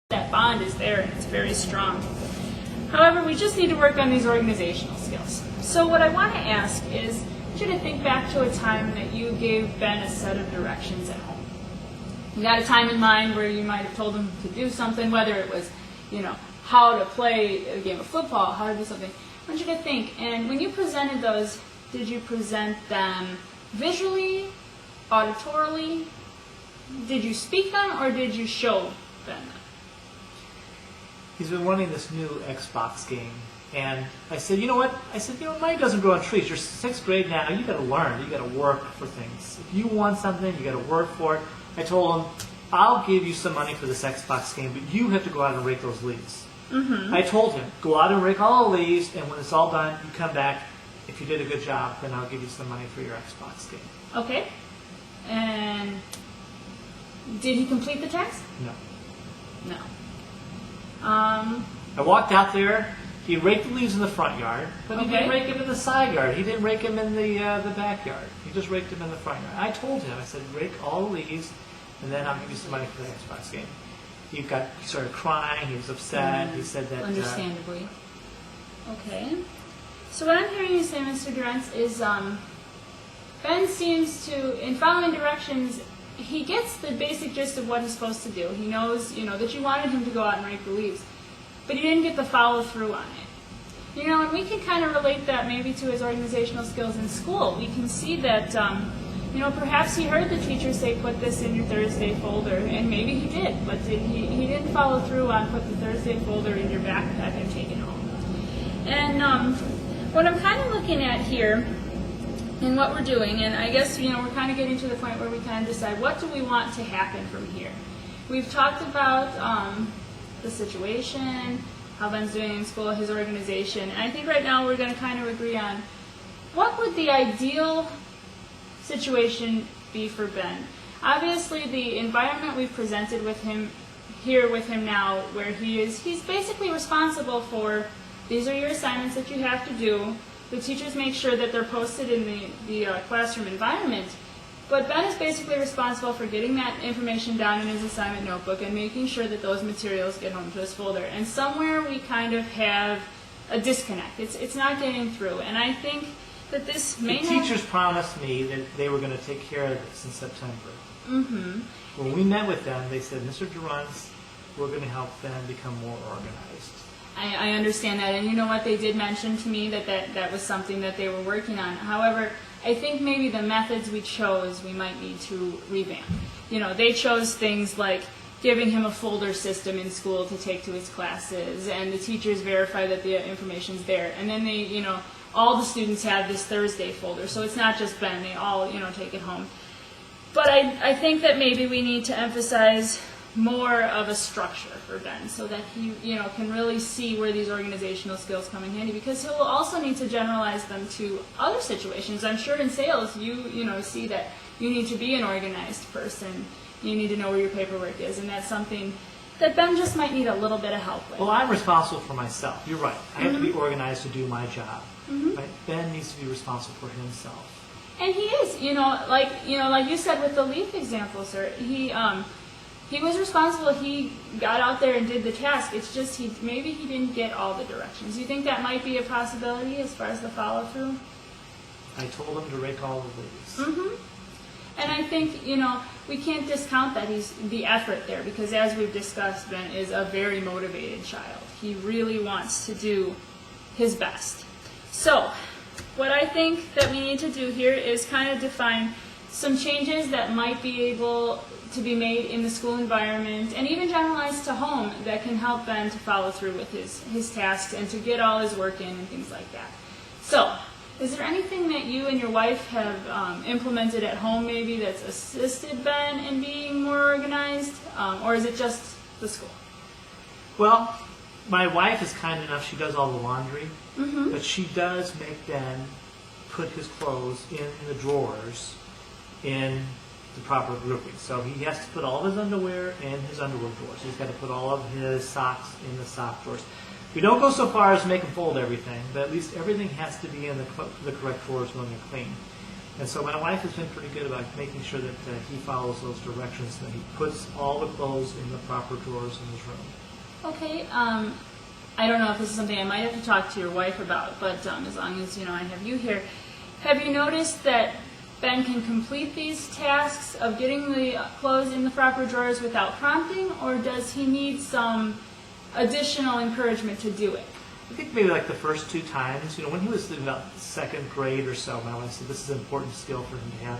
That bond is there and it's very strong. However, we just need to work on these organizational skills. So what I want to ask is, I want you to think back to a time that you gave Ben a set of directions at home. You got a time in mind where you might have told him to do something, whether it was, how to play a game of football, how to do something. I want you to think, and when you presented those, did you present them visually, auditorily? Did you speak them, or did you show Ben them? He's been wanting this new Xbox game, and I said, you know what? Money doesn't grow on trees. You're 6th grade now. You got to learn. You got to work for things. If you want something, you got to work for it. I told him, I'll give you some money for this Xbox game, but you have to go out and rake those leaves. Mm-hmm. I told him, go out and rake all the leaves, and when it's all done, you come back. If you did a good job, then I'll give you some money for your Xbox game. Okay. And did he complete the task? No. No. I walked out there. He raked the leaves in the front yard, but he didn't rake them in the side yard. He didn't rake them in the backyard. He just raked them in the front yard. I told him, I said, rake all the leaves, and then I'll give you some money for the Xbox game. He started crying. He was upset. He said that. Understandably. Okay. So what I'm hearing you say, Mr. Durrance, is Ben seems to, in following directions, he gets the basic gist of what he's supposed to do. He knows, that you wanted him to go out and rake the leaves, but he didn't get the follow through on it. And we can kind of relate that maybe to his organizational skills in school. We can see that, perhaps he heard the teacher say, put this in your Thursday folder, and maybe he did, but he didn't follow through on put the Thursday folder in your backpack and take it home. And what I'm kind of looking at here, and what we're doing, and I guess, we're kind of getting to the point where we kind of decide what do we want to happen from here. We've talked about the situation, how Ben's doing in school, his organization, and I think right now we're going to kind of agree on what would the ideal situation be for Ben. Obviously, the environment we've presented with him here with him now, where he's basically responsible for, these are your assignments that you have to do. The teachers make sure that they're posted in the classroom environment, but Ben is basically responsible for getting that information down in his assignment notebook and making sure that those materials get home to his folder. And somewhere we kind of have a disconnect. It's not getting through, and I think that this may The teachers promised me that they were going to take care of this in September. Mm-hmm. When we met with them, they said, Mr. Durrance, we're going to help Ben become more organized. I understand that, and you know what, they did mention to me that was something that they were working on. However, I think maybe the methods we chose, we might need to revamp. They chose things like giving him a folder system in school to take to his classes, and the teachers verify that the information's there. And then they, all the students have this Thursday folder, so it's not just Ben, they all, take it home. But I think that maybe we need to emphasize more of a structure for Ben so that he can really see where these organizational skills come in handy, because he'll also need to generalize them to other situations. I'm sure in sales you see that you need to be an organized person. You need to know where your paperwork is, and that's something that Ben just might need a little bit of help with. Well, I'm responsible for myself. You're right. I have to be organized to do my job. Mm-hmm. Right? Ben needs to be responsible for himself. And he is, like you said with the leaf example, sir. He was responsible. He got out there and did the task. It's just maybe he didn't get all the directions. You think that might be a possibility as far as the follow-through? I told him to rake all the leaves. Mm-hmm. And I think, we can't discount that the effort there, because as we've discussed, Ben is a very motivated child. He really wants to do his best. So, what I think that we need to do here is kind of define some changes that might be able to be made in the school environment, and even generalized to home, that can help Ben to follow through with his tasks and to get all his work in and things like that. So, is there anything that you and your wife have implemented at home maybe that's assisted Ben in being more organized, or is it just the school? Well, my wife is kind enough, she does all the laundry, mm-hmm. but she does make Ben put his clothes in the drawers in the proper grouping. So he has to put all of his underwear in his underwear drawers. He's got to put all of his socks in the sock drawers. We don't go so far as to make him fold everything, but at least everything has to be in the correct drawers when they're clean. And so my wife has been pretty good about making sure that he follows those directions, and that he puts all the clothes in the proper drawers in his room. Okay. I don't know if this is something I might have to talk to your wife about, but as long as I have you here, have you noticed that Ben can complete these tasks of getting the clothes in the proper drawers without prompting, or does he need some additional encouragement to do it? I think maybe like the first 2 times, when he was in about 2nd grade or so, my wife said this is an important skill for him to have.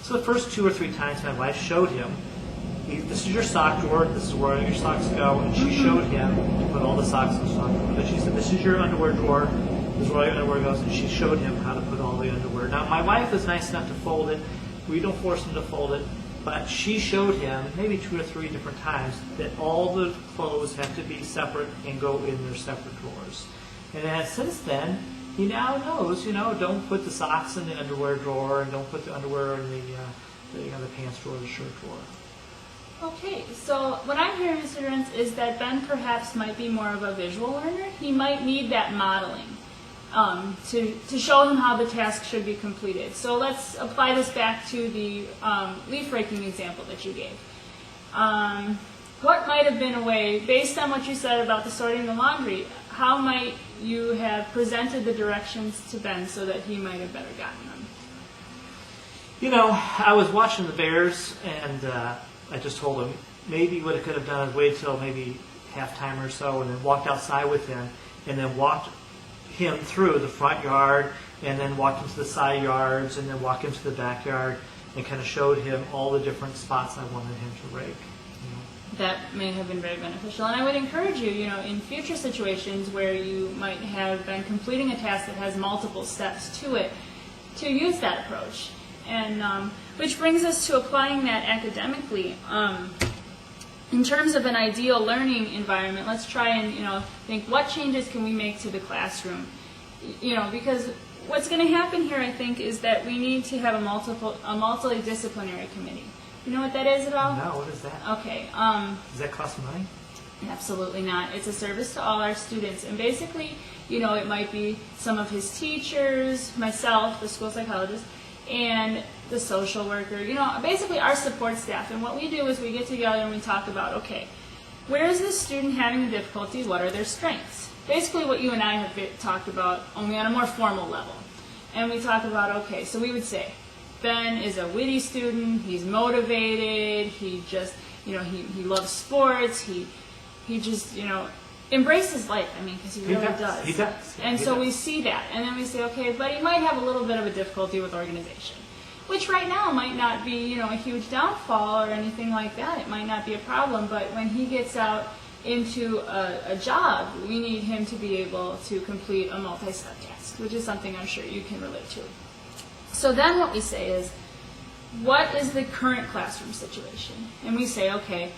So the first 2 or 3 times my wife showed him, this is your sock drawer, this is where your socks go, and she showed him to put all the socks in the sock drawer. Then she said, this is your underwear drawer, this is where all your underwear goes, and she showed him how to put all the underwear. Now my wife is nice enough to fold it. We don't force him to fold it, but she showed him maybe 2 or 3 different times that all the clothes have to be separate and go in their separate drawers. And since then, he now knows, don't put the socks in the underwear drawer, and don't put the underwear in the pants drawer or the shirt drawer. Okay, so what I'm hearing, Mr. Durrance, is that Ben perhaps might be more of a visual learner. He might need that modeling to show him how the task should be completed. So let's apply this back to the leaf raking example that you gave. What might have been a way, based on what you said about the sorting the laundry, how might you have presented the directions to Ben so that he might have better gotten them? I was watching the Bears, and I just told him maybe what I could have done is wait till maybe halftime or so, and then walked outside with him, and then walked him through the front yard, and then walked him to the side yards, and then walked him to the backyard, and kind of showed him all the different spots I wanted him to rake. That may have been very beneficial. And I would encourage you, in future situations where you might have been completing a task that has multiple steps to it, to use that approach. And which brings us to applying that academically. In terms of an ideal learning environment, let's try and think what changes can we make to the classroom. Because what's going to happen here, I think, is that we need to have a multidisciplinary committee. You know what that is at all? No, what is that? Okay. Does that cost money? Absolutely not. It's a service to all our students. And basically, it might be some of his teachers, myself, the school psychologist, and the social worker, basically our support staff. And what we do is we get together and we talk about, okay, where is this student having a difficulty? What are their strengths? Basically what you and I have talked about, only on a more formal level. And we talk about, okay, so we would say, Ben is a witty student, he's motivated, he just, he loves sports, he just, embraces life, because he really does. He does. And so we see that, and then we say, okay, but he might have a little bit of a difficulty with organization, which right now might not be, a huge downfall or anything like that. It might not be a problem, but when he gets out into a job, we need him to be able to complete a multi-step task, which is something I'm sure you can relate to. So then what we say is, what is the current classroom situation? And we say, okay,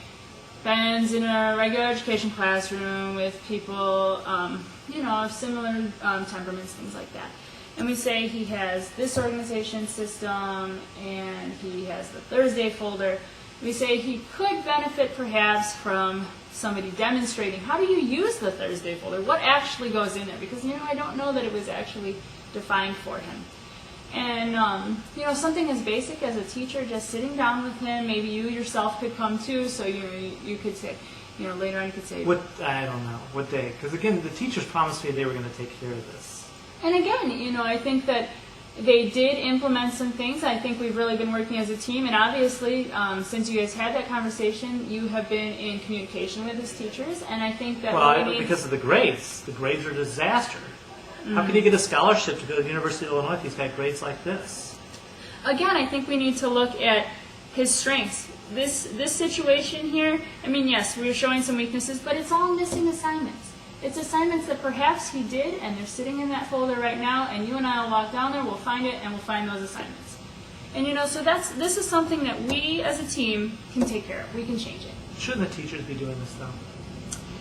Ben's in a regular education classroom with people, of similar temperaments, things like that. And we say he has this organization system, and he has the Thursday folder. We say he could benefit perhaps from somebody demonstrating how do you use the Thursday folder, what actually goes in there, because I don't know that it was actually defined for him. And something as basic as a teacher just sitting down with him, maybe you yourself could come too, so you could say, later on you could say, I don't know what day, because again the teachers promised me they were going to take care of this. And again, I think that they did implement some things. I think we've really been working as a team, and obviously, since you guys had that conversation, you have been in communication with his teachers, and I think that because of the grades are a disaster. How can he get a scholarship to go to the University of Illinois if he's got grades like this? Again, I think we need to look at his strengths. This situation here, yes, we're showing some weaknesses, but it's all missing assignments. It's assignments that perhaps he did, and they're sitting in that folder right now, and you and I will walk down there, we'll find it, and we'll find those assignments. And so this is something that we as a team can take care of. We can change it. Shouldn't the teachers be doing this though?